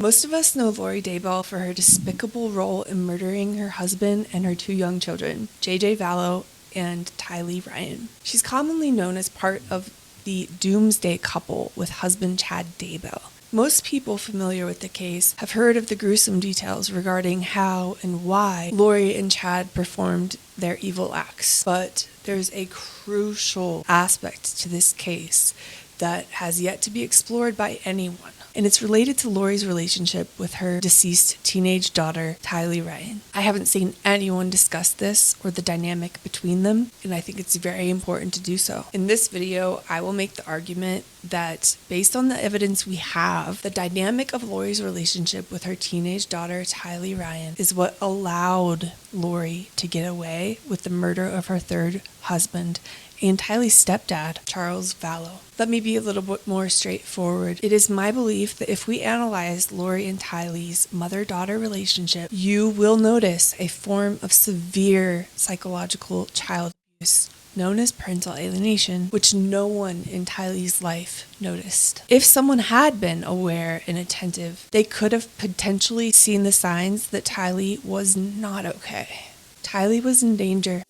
Most of us know Lori Daybell for her despicable role in murdering her husband and her 2 young children, J.J. Vallow and Tylee Ryan. She's commonly known as part of the doomsday couple with husband Chad Daybell. Most people familiar with the case have heard of the gruesome details regarding how and why Lori and Chad performed their evil acts. But there's a crucial aspect to this case that has yet to be explored by anyone. And it's related to Lori's relationship with her deceased teenage daughter, Tylee Ryan. I haven't seen anyone discuss this or the dynamic between them, and I think it's very important to do so. In this video, I will make the argument that based on the evidence we have, the dynamic of Lori's relationship with her teenage daughter, Tylee Ryan, is what allowed Lori to get away with the murder of her 3rd husband and Tylee's stepdad, Charles Vallow. Let me be a little bit more straightforward. It is my belief that if we analyze Lori and Tylee's mother-daughter relationship, you will notice a form of severe psychological child abuse known as parental alienation, which no one in Tylee's life noticed. If someone had been aware and attentive, they could have potentially seen the signs that Tylee was not okay. Tylee was in danger.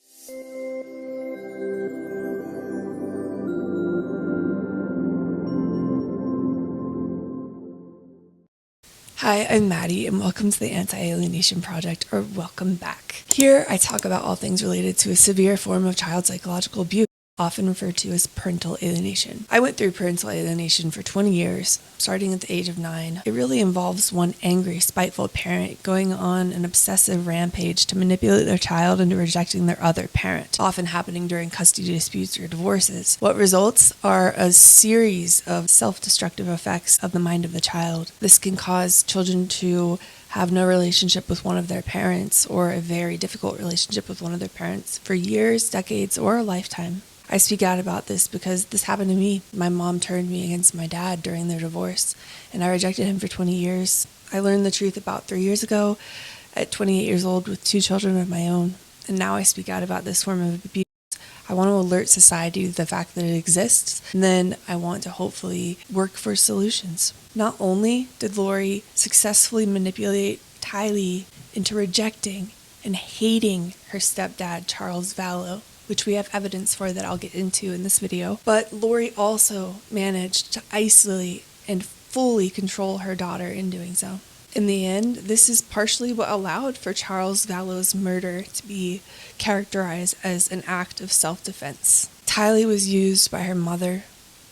Hi, I'm Maddie, and welcome to the Anti-Alienation Project, or welcome back. Here, I talk about all things related to a severe form of child psychological abuse, often referred to as parental alienation. I went through parental alienation for 20 years, starting at the age of 9. It really involves one angry, spiteful parent going on an obsessive rampage to manipulate their child into rejecting their other parent, often happening during custody disputes or divorces. What results are a series of self-destructive effects of the mind of the child. This can cause children to have no relationship with one of their parents, or a very difficult relationship with one of their parents for years, decades, or a lifetime. I speak out about this because this happened to me. My mom turned me against my dad during their divorce, and I rejected him for 20 years. I learned the truth about 3 years ago at 28 years old with 2 children of my own, and now I speak out about this form of abuse. I want to alert society to the fact that it exists, and then I want to hopefully work for solutions. Not only did Lori successfully manipulate Tylee into rejecting and hating her stepdad, Charles Vallow, which we have evidence for that I'll get into in this video, but Lori also managed to isolate and fully control her daughter in doing so. In the end, this is partially what allowed for Charles Vallow's murder to be characterized as an act of self-defense. Tylee was used by her mother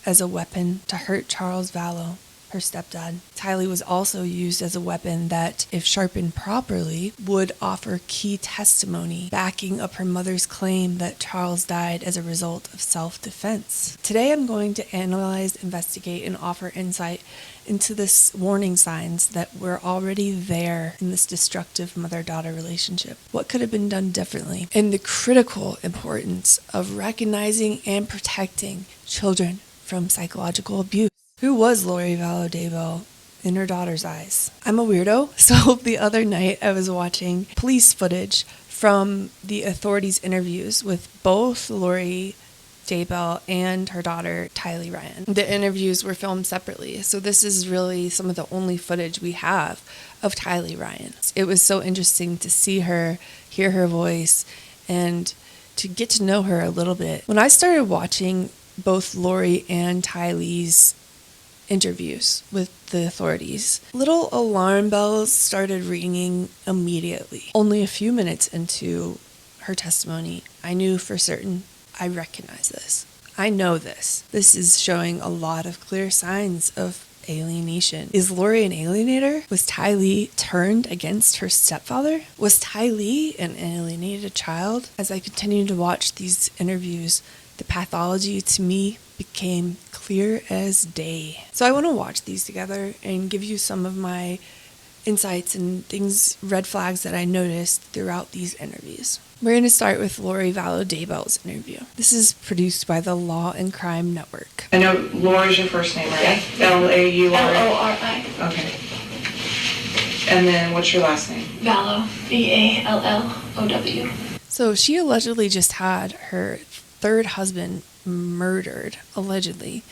as a weapon to hurt Charles Vallow, her stepdad. Tylee was also used as a weapon that, if sharpened properly, would offer key testimony backing up her mother's claim that Charles died as a result of self-defense. Today I'm going to analyze, investigate, and offer insight into this warning signs that were already there in this destructive mother-daughter relationship. What could have been done differently? And the critical importance of recognizing and protecting children from psychological abuse. Who was Lori Vallow Daybell in her daughter's eyes? I'm a weirdo, so the other night I was watching police footage from the authorities' interviews with both Lori Daybell and her daughter, Tylee Ryan. The interviews were filmed separately, so this is really some of the only footage we have of Tylee Ryan. It was so interesting to see her, hear her voice, and to get to know her a little bit. When I started watching both Lori and Tylee's interviews with the authorities, little alarm bells started ringing immediately. Only a few minutes into her testimony, I knew for certain I recognize this. I know this. This is showing a lot of clear signs of alienation. Is Lori an alienator? Was Tylee turned against her stepfather? Was Tylee an alienated child? As I continued to watch these interviews, the pathology to me became clear as day. So I want to watch these together and give you some of my insights and things, red flags that I noticed throughout these interviews. We're going to start with Lori Vallow Daybell's interview. This is produced by the Law and Crime Network. I know Lori's your first name, right? Yeah. L-A-U-R? L-O-R-I. Okay. And then what's your last name? Vallow. V-A-L-L-O-W. So she allegedly just had her 3rd husband murdered, allegedly.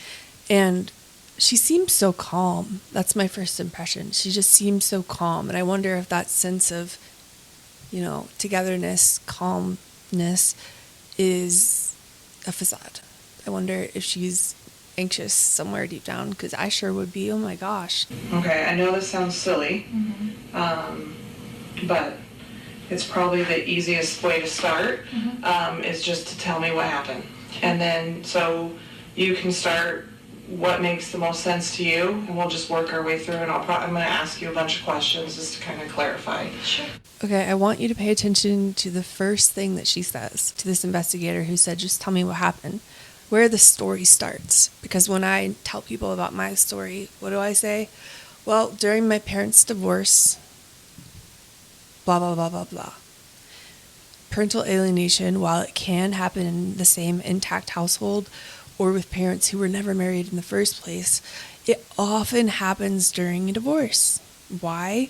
And she seems so calm. That's my first impression. She just seems so calm. And I wonder if that sense of, togetherness, calmness is a facade. I wonder if she's anxious somewhere deep down, because I sure would be. Oh my gosh. Okay, I know this sounds silly, but it's probably the easiest way to start, is just to tell me what happened. And then, so you can start what makes the most sense to you, and we'll just work our way through, and I'm going to ask you a bunch of questions just to kind of clarify. Sure. Okay, I want you to pay attention to the first thing that she says to this investigator who said, just tell me what happened, where the story starts. Because when I tell people about my story, what do I say? Well, during my parents' divorce, blah, blah, blah, blah, blah. Parental alienation, while it can happen in the same intact household or with parents who were never married in the first place, it often happens during a divorce. Why?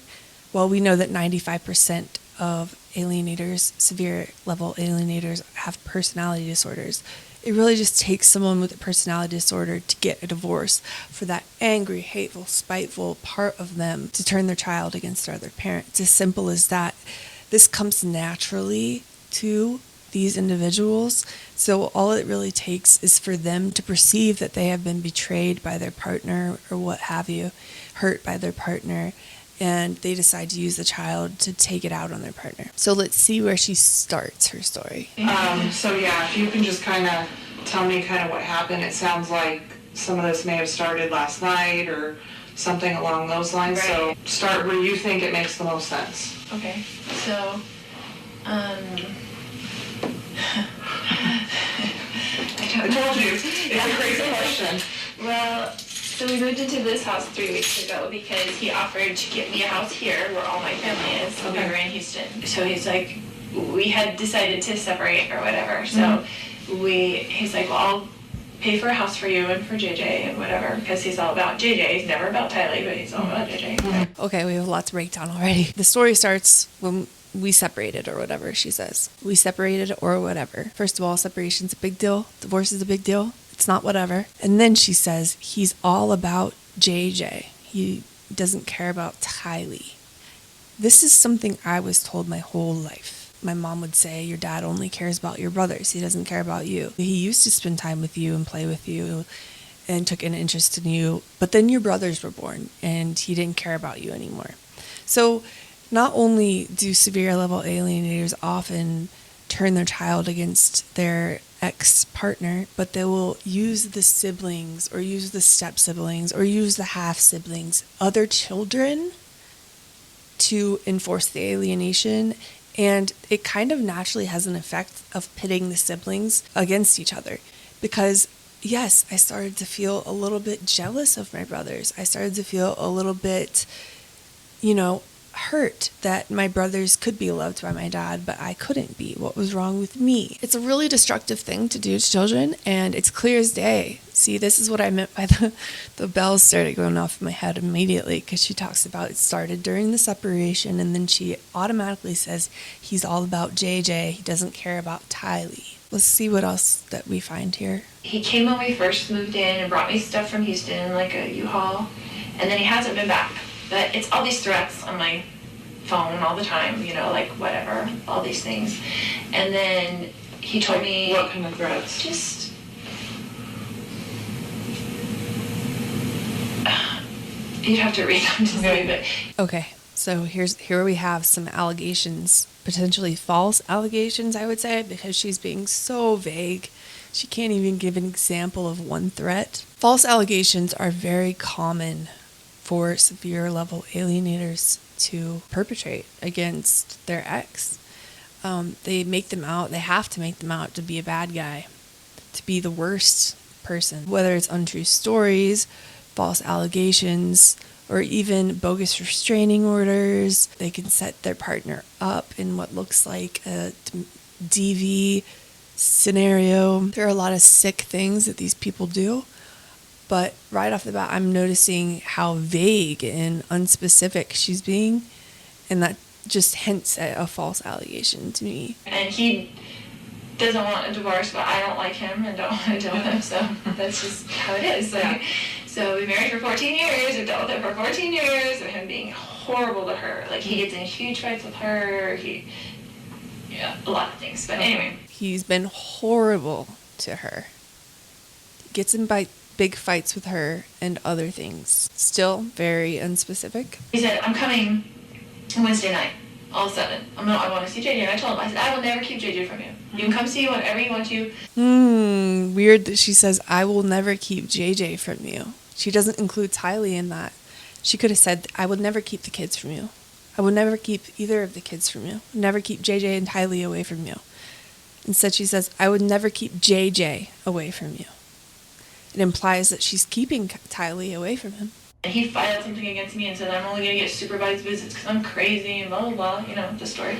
Well, we know that 95% of alienators, severe level alienators, have personality disorders. It really just takes someone with a personality disorder to get a divorce for that angry, hateful, spiteful part of them to turn their child against their other parent. It's as simple as that. This comes naturally to these individuals. So all it really takes is for them to perceive that they have been betrayed by their partner or what have you, hurt by their partner, and they decide to use the child to take it out on their partner. So let's see where she starts her story. So yeah, if you can just kind of tell me kind of what happened. It sounds like some of this may have started last night or something along those lines. Right. So start where you think it makes the most sense. Okay, so, I told you, it's a crazy question. Well, so we moved into this house 3 weeks ago because he offered to get me a house here where all my family is. So we were in Houston. So he's like, we had decided to separate or whatever. So he's like, well, I'll pay for a house for you and for JJ and whatever, because he's all about JJ. He's never about Tylee, but he's all about JJ. Okay, we have a lot to break down already. The story starts when we separated or whatever, she says. We separated or whatever. First of all, separation's a big deal. Divorce is a big deal. It's not whatever. And then she says, he's all about JJ. He doesn't care about Tylee. This is something I was told my whole life. My mom would say, your dad only cares about your brothers. He doesn't care about you. He used to spend time with you and play with you and took an interest in you. But then your brothers were born and he didn't care about you anymore. So not only do severe level alienators often turn their child against their ex-partner, but they will use the siblings or use the step-siblings or use the half-siblings, other children, to enforce the alienation. And it kind of naturally has an effect of pitting the siblings against each other. Because, yes, I started to feel a little bit jealous of my brothers. I started to feel a little bit, hurt that my brothers could be loved by my dad, but I couldn't be. What was wrong with me? It's a really destructive thing to do to children, and it's clear as day. See, this is what I meant by the bells started going off in my head immediately, because she talks about it started during the separation, and then she automatically says he's all about JJ. He doesn't care about Tylee. Let's see what else that we find here. He came when we first moved in and brought me stuff from Houston, like a U-Haul, and then he hasn't been back. But it's all these threats on my phone all the time, like whatever, all these things. And then he told me... What kind of threats? Just... you'd have to read them to see, but... Okay, so here we have some allegations, potentially false allegations, I would say, because she's being so vague. She can't even give an example of one threat. False allegations are very common for severe level alienators to perpetrate against their ex. They have to make them out to be a bad guy, to be the worst person. Whether it's untrue stories, false allegations, or even bogus restraining orders, they can set their partner up in what looks like a DV scenario. There are a lot of sick things that these people do. But right off the bat, I'm noticing how vague and unspecific she's being, and that just hints at a false allegation to me. And he doesn't want a divorce, but I don't like him and don't want to deal with him, so that's just how it is. So So we married for 14 years, we dealt with it for 14 years, of him being horrible to her. Like, he gets in huge fights with her, a lot of things. But anyway. He's been horrible to her. Gets in big fights with her and other things. Still very unspecific. He said, I'm coming Wednesday night, all of a sudden. I want to see JJ. And I told him, I said, I will never keep JJ from you. You can come see whenever you want to. Weird that she says, I will never keep JJ from you. She doesn't include Tylee in that. She could have said, I would never keep the kids from you. I would never keep either of the kids from you. Never keep JJ and Tylee away from you. Instead, she says, I would never keep JJ away from you. It implies that she's keeping Tylee away from him. And he filed something against me and said, I'm only going to get supervised visits because I'm crazy and blah, blah, blah, the story.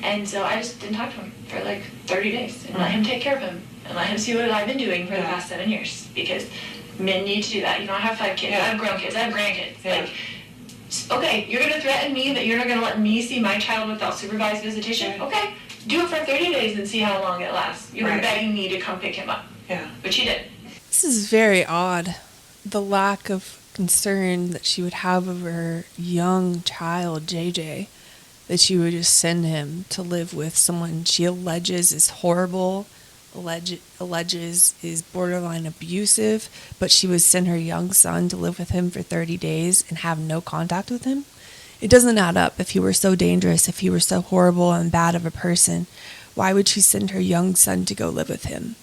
And so I just didn't talk to him for like 30 days and let him take care of him and let him see what I've been doing for the past 7 years. Because men need to do that. I have 5 kids, I have grown kids, I have grandkids. Yeah. Like, okay, you're going to threaten me that you're not going to let me see my child without supervised visitation? Okay, do it for 30 days and see how long it lasts. You're begging me to come pick him up. Yeah. But she did. This is very odd. The lack of concern that she would have over her young child, JJ, that she would just send him to live with someone she alleges is horrible, alleges is borderline abusive, but she would send her young son to live with him for 30 days and have no contact with him. It doesn't add up. If he were so dangerous, if he were so horrible and bad of a person, why would she send her young son to go live with him?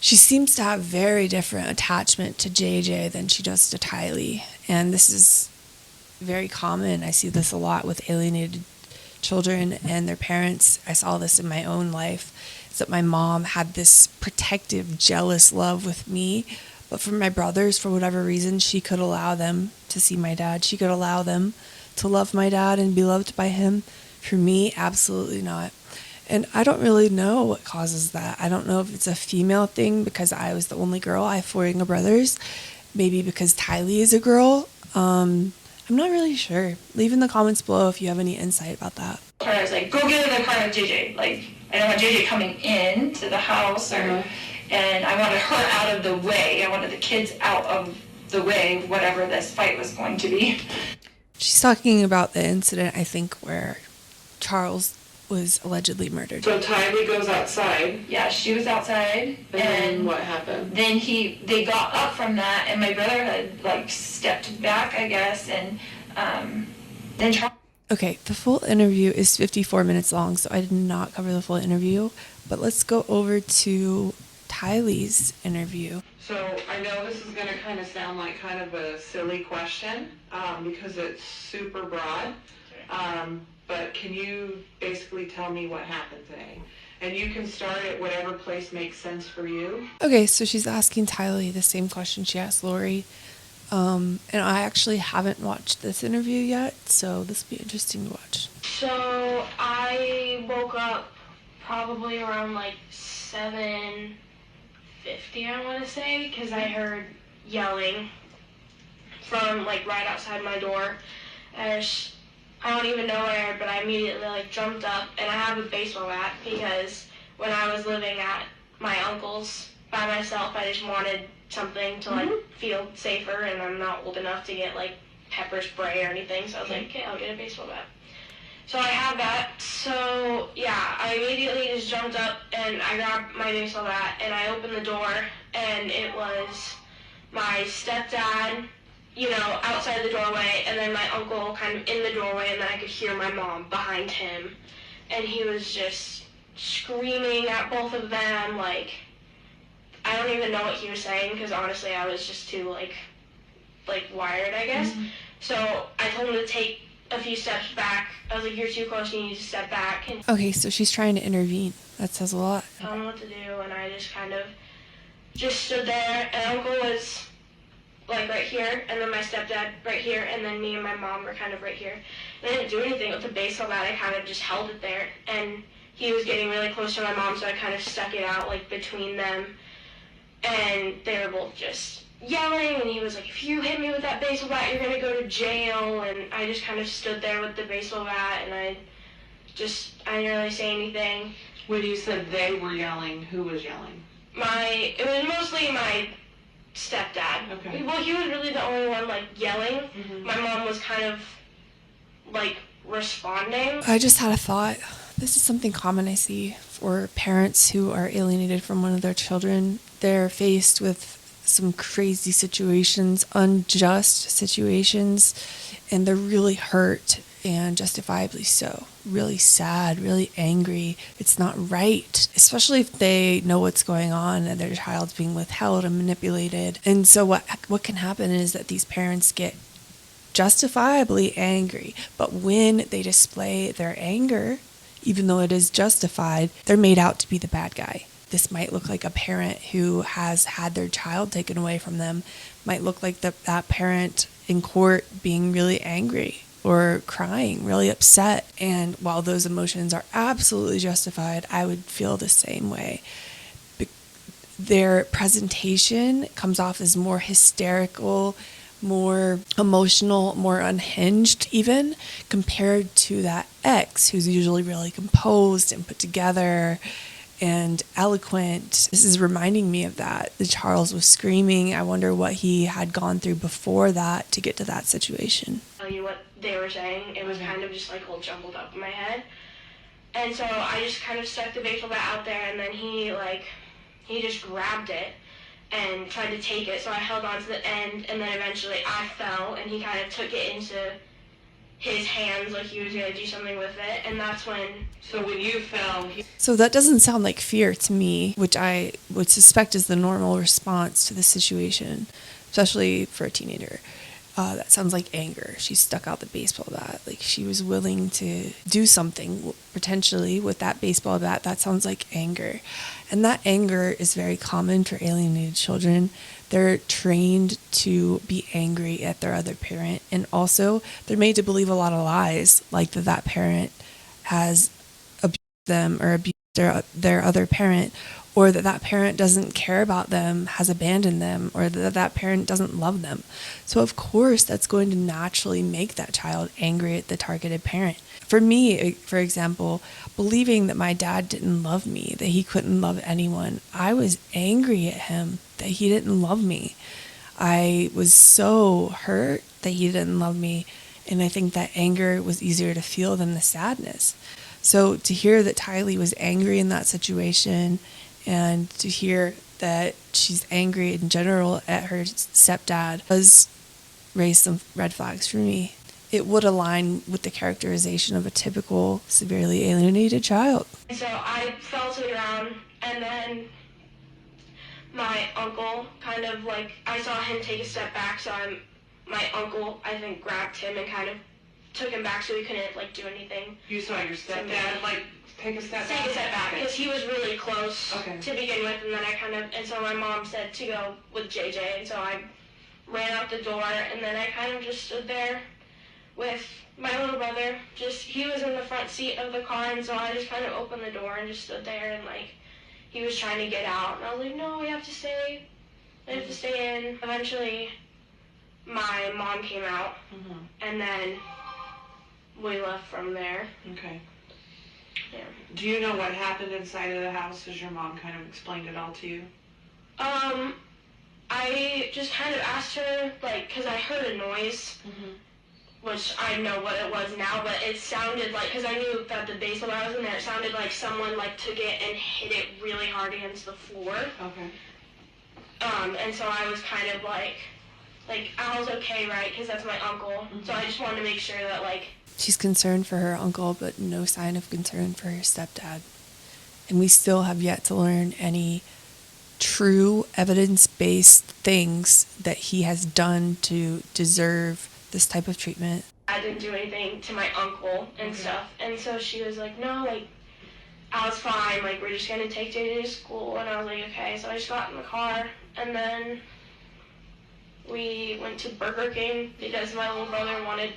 She seems to have very different attachment to JJ than she does to Tylee. And this is very common. I see this a lot with alienated children and their parents. I saw this in my own life. It's that my mom had this protective, jealous love with me. But for my brothers, for whatever reason, she could allow them to see my dad. She could allow them to love my dad and be loved by him. For me, absolutely not. And I don't really know what causes that. I don't know if it's a female thing because I was the only girl. I have 4 younger brothers. Maybe because Tylee is a girl. I'm not really sure. Leave in the comments below if you have any insight about that. I was like, go get in the car with JJ. Like, I don't want JJ coming in to the house, and I wanted her out of the way. I wanted the kids out of the way, whatever this fight was going to be. She's talking about the incident, I think, where Charles was allegedly murdered. So Tylee goes outside. Yeah, she was outside. And then what happened? Then they got up from that, and my brother had stepped back, I guess, and then Charles. Okay, the full interview is 54 minutes long, so I did not cover the full interview. But let's go over to Tylee's interview. So I know this is going to kind of sound like kind of a silly question because it's super broad. But can you basically tell me what happened today? And you can start at whatever place makes sense for you. Okay, so she's asking Tylee the same question she asked Lori. And I actually haven't watched this interview yet, so this will be interesting to watch. So I woke up probably around 7:50, I want to say, because I heard yelling from right outside my door. I don't even know what I heard, but I immediately jumped up, and I have a baseball bat because when I was living at my uncle's by myself, I just wanted something to feel safer, and I'm not old enough to get pepper spray or anything, so I was like, okay, I'll get a baseball bat. So I have that. So yeah, I immediately just jumped up and I grabbed my baseball bat and I opened the door, and it was my stepdad, outside the doorway, and then my uncle kind of in the doorway, and then I could hear my mom behind him, and he was just screaming at both of them. I don't even know what he was saying because honestly I was just too wired, I guess. So I told him to take a few steps back. I was like, you're too close, you need to step back. And Okay, so she's trying to intervene. That says a lot. I don't know what to do, and I just kind of just stood there, and Uncle was right here, and then my stepdad right here, and then me and my mom were kind of right here. And I didn't do anything with the baseball bat, I kind of just held it there, and he was getting really close to my mom, so I kind of stuck it out between them, and they were both just yelling, and he was like, if you hit me with that baseball bat, you're gonna go to jail. And I just kind of stood there with the baseball bat, and I didn't really say anything. When you said they were yelling, who was yelling? It was mostly my stepdad. Okay. Well, he was really the only one, like, yelling. My mom was kind of, like, responding. I just had a thought. This is something common I see for parents who are alienated from one of their children. They're faced with some crazy situations, unjust situations, and they're really hurt, and justifiably so. Really sad, really angry. It's not right, especially if they know what's going on and their child's being withheld and manipulated. And so what can happen is that these parents get justifiably angry, but when they display their anger, even though it is justified, they're made out to be the bad guy. This might look like a parent who has had their child taken away from them, might look like that parent in court being really angry or crying, really upset. And while those emotions are absolutely justified, I would feel the same way. Their presentation comes off as more hysterical, more emotional, more unhinged even, compared to that ex who's usually really composed and put together and eloquent. This is reminding me of that. Charles was screaming. I wonder what he had gone through before that to get to that situation. Tell you what they were saying. It was kind of just like all jumbled up in my head. And so I just kind of stuck the baseball bat out there, and then he just grabbed it and tried to take it. So I held on to the end, and then eventually I fell, and he kind of took it into his hands like he was going to do something with it. And that's when... So when you fell... So that doesn't sound like fear to me, which I would suspect is the normal response to the situation, especially for a teenager. That sounds like anger. She stuck out the baseball bat. Like she was willing to do something potentially with that baseball bat. That sounds like anger. And that anger is very common for alienated children. They're trained to be angry at their other parent. And also they're made to believe a lot of lies, like that parent has abused them or abused their other parent, or that parent doesn't care about them, has abandoned them, or that parent doesn't love them. So of course that's going to naturally make that child angry at the targeted parent. For me, for example, believing that my dad didn't love me, that he couldn't love anyone, I was angry at him that he didn't love me. I was so hurt that he didn't love me, and I think that anger was easier to feel than the sadness. So to hear that Tylee was angry in that situation, and to hear that she's angry in general at her stepdad, does raise some red flags for me. It would align with the characterization of a typical severely alienated child. So I fell to the ground, and then my uncle kind of like, I saw him take a step back, so my uncle, I think, grabbed him and kind of took him back so he couldn't like do anything. You saw your stepdad like take a step back? Take a step back, because he was really close Okay. to begin with, and then and so my mom said to go with JJ, and so I ran out the door, and then I kind of just stood there with my little brother. He was in the front seat of the car, and so I just kind of opened the door and just stood there, and like, he was trying to get out, and I was like, no, we have to stay in. Eventually, my mom came out, and then we left from there. Okay. Yeah. Do you know what happened inside of the house? Has your mom kind of explained it all to you? I just kind of asked her, like, because I heard a noise, which I know what it was now, but it sounded like, because I knew that the baseball bat was in there, it sounded like someone, like, took it and hit it really hard against the floor. Okay. And so I was kind of like Al's okay, right? Because that's my uncle. So I just wanted to make sure that, like... She's concerned for her uncle, but no sign of concern for her stepdad. And we still have yet to learn any true evidence-based things that he has done to deserve this type of treatment. I didn't do anything to my uncle and stuff. And so she was like, no, like, Al's fine. Like, we're just going to take JJ to school. And I was like, okay. So I just got in the car, and then we went to Burger King because my little brother wanted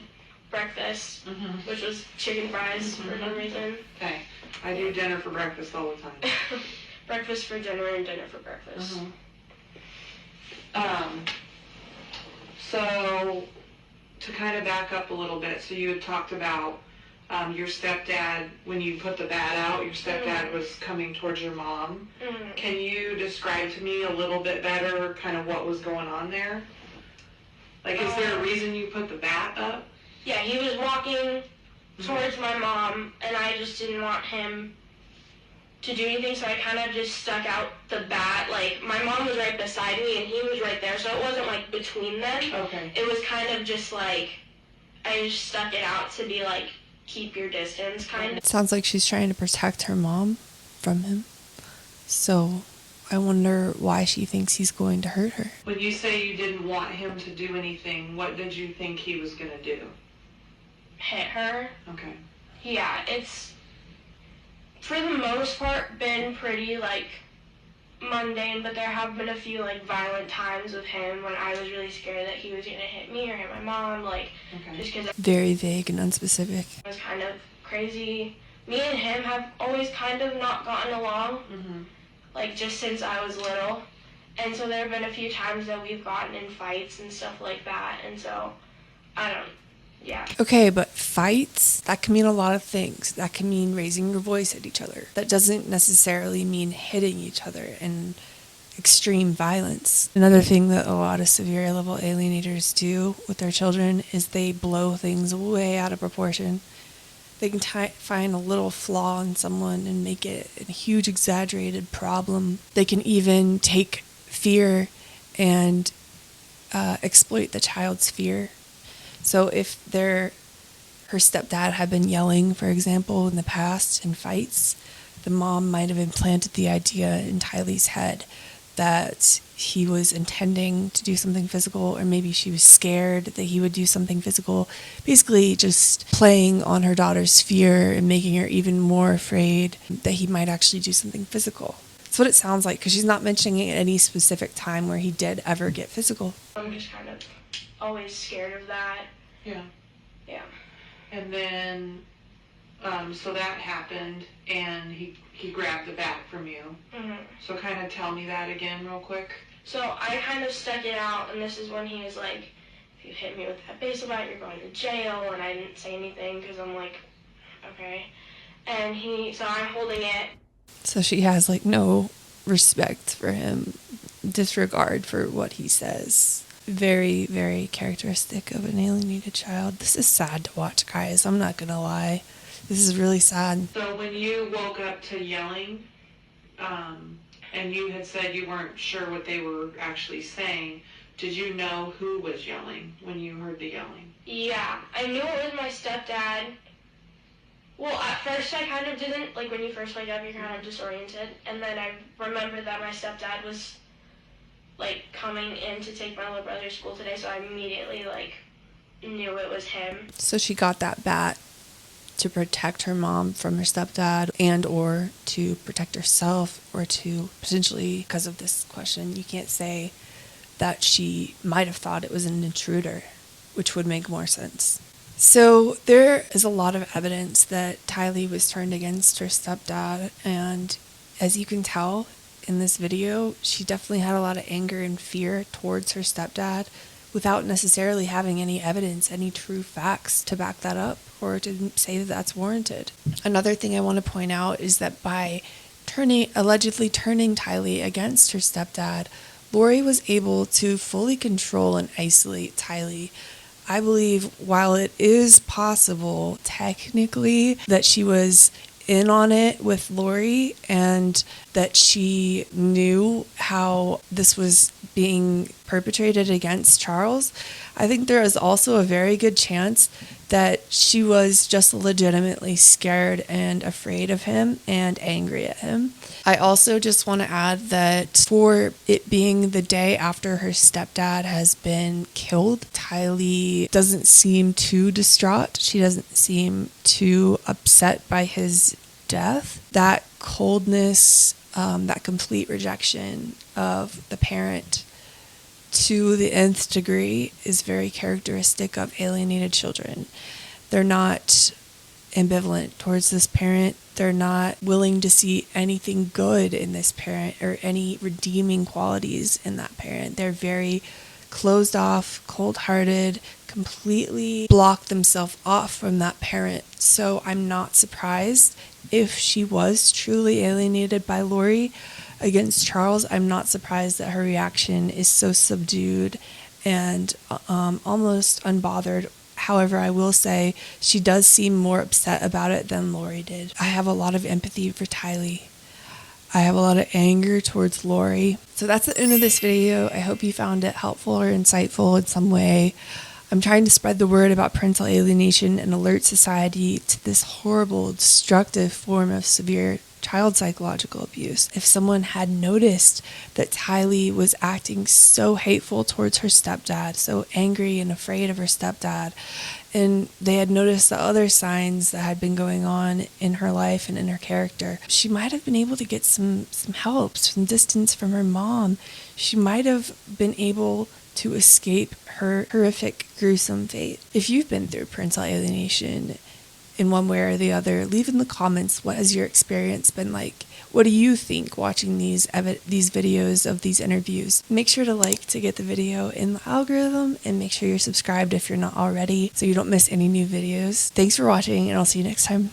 breakfast, which was chicken fries for some reason. Okay. I do dinner for breakfast all the time. Breakfast for dinner and dinner for breakfast. So to kind of back up a little bit, so you had talked about your stepdad, when you put the bat out, your stepdad was coming towards your mom. Can you describe to me a little bit better kind of what was going on there? Like, is there a reason you put the bat up? Yeah, he was walking towards my mom, and I just didn't want him to do anything, so I kind of just stuck out the bat. Like, my mom was right beside me, and he was right there, so it wasn't, like, between them. Okay. It was kind of just, like, I just stuck it out to be, like, keep your distance, kind of. It sounds like she's trying to protect her mom from him. So I wonder why she thinks he's going to hurt her. When you say you didn't want him to do anything, what did you think he was going to do? Hit her. Okay. Yeah, it's, for the most part, been pretty, like, mundane, but there have been a few, like, violent times with him when I was really scared that he was going to hit me or hit my mom, like, just because Very vague and unspecific. I was kind of crazy. Me and him have always kind of not gotten along, like, just since I was little, and so there have been a few times that we've gotten in fights and stuff like that, and so, yeah. Okay, but fights, that can mean a lot of things. That can mean raising your voice at each other. That doesn't necessarily mean hitting each other and extreme violence. Another thing that a lot of severe level alienators do with their children is they blow things way out of proportion. They can find a little flaw in someone and make it a huge exaggerated problem. They can even take fear and exploit the child's fear. So if her stepdad had been yelling, for example, in the past in fights, the mom might have implanted the idea in Tylee's head that he was intending to do something physical, or maybe she was scared that he would do something physical. Basically just playing on her daughter's fear and making her even more afraid that he might actually do something physical. That's what it sounds like, because she's not mentioning any specific time where he did ever get physical. I'm just kind of always scared of that. Yeah. Yeah. And then, so that happened, and he grabbed the bat from you. So kind of tell me that again real quick. So I kind of stuck it out, and this is when he was like, if you hit me with that baseball bat, you're going to jail, and I didn't say anything, because I'm like, okay. And so I'm holding it. So she has like no respect for him, disregard for what he says. Very, very characteristic of an alienated child. This is sad to watch, guys. I'm not gonna lie. This is really sad. So when you woke up to yelling, and you had said you weren't sure what they were actually saying, did you know who was yelling when you heard the yelling? Yeah, I knew it was my stepdad. Well, at first I kind of didn't. Like, when you first wake up, you're kind of disoriented. And then I remembered that my stepdad was, like, coming in to take my little brother to school today, so I immediately, like, knew it was him. So she got that bat to protect her mom from her stepdad, and or to protect herself, or to potentially, because of this question, you can't say that she might have thought it was an intruder, which would make more sense. So there is a lot of evidence that Tylee was turned against her stepdad, and as you can tell in this video, she definitely had a lot of anger and fear towards her stepdad without necessarily having any evidence, any true facts to back that up or to say that that's warranted. Another thing I want to point out is that by allegedly turning Tylee against her stepdad, Lori was able to fully control and isolate Tylee. I believe while it is possible technically that she was in on it with Lori and that she knew how this was being perpetrated against Charles, I think there is also a very good chance that she was just legitimately scared and afraid of him and angry at him. I also just want to add that for it being the day after her stepdad has been killed, Tylee doesn't seem too distraught. She doesn't seem too upset by his death. That coldness, that complete rejection of the parent to the nth degree is very characteristic of alienated children. They're not ambivalent towards this parent. They're not willing to see anything good in this parent or any redeeming qualities in that parent. They're very closed off, cold-hearted, completely blocked themselves off from that parent. So I'm not surprised if she was truly alienated by Lori against Charles. I'm not surprised that her reaction is so subdued and almost unbothered. However, I will say she does seem more upset about it than Lori did. I have a lot of empathy for Tylee. I have a lot of anger towards Lori. So that's the end of this video. I hope you found it helpful or insightful in some way. I'm trying to spread the word about parental alienation and alert society to this horrible, destructive form of severe child psychological abuse. If someone had noticed that Tylee was acting so hateful towards her stepdad, so angry and afraid of her stepdad, and they had noticed the other signs that had been going on in her life and in her character, she might have been able to get some help, some distance from her mom. She might have been able to escape her horrific, gruesome fate. If you've been through parental alienation in one way or the other, leave in the comments, what has your experience been like? What do you think watching these videos of these interviews? Make sure to like to get the video in the algorithm, and make sure you're subscribed if you're not already so you don't miss any new videos. Thanks for watching, and I'll see you next time.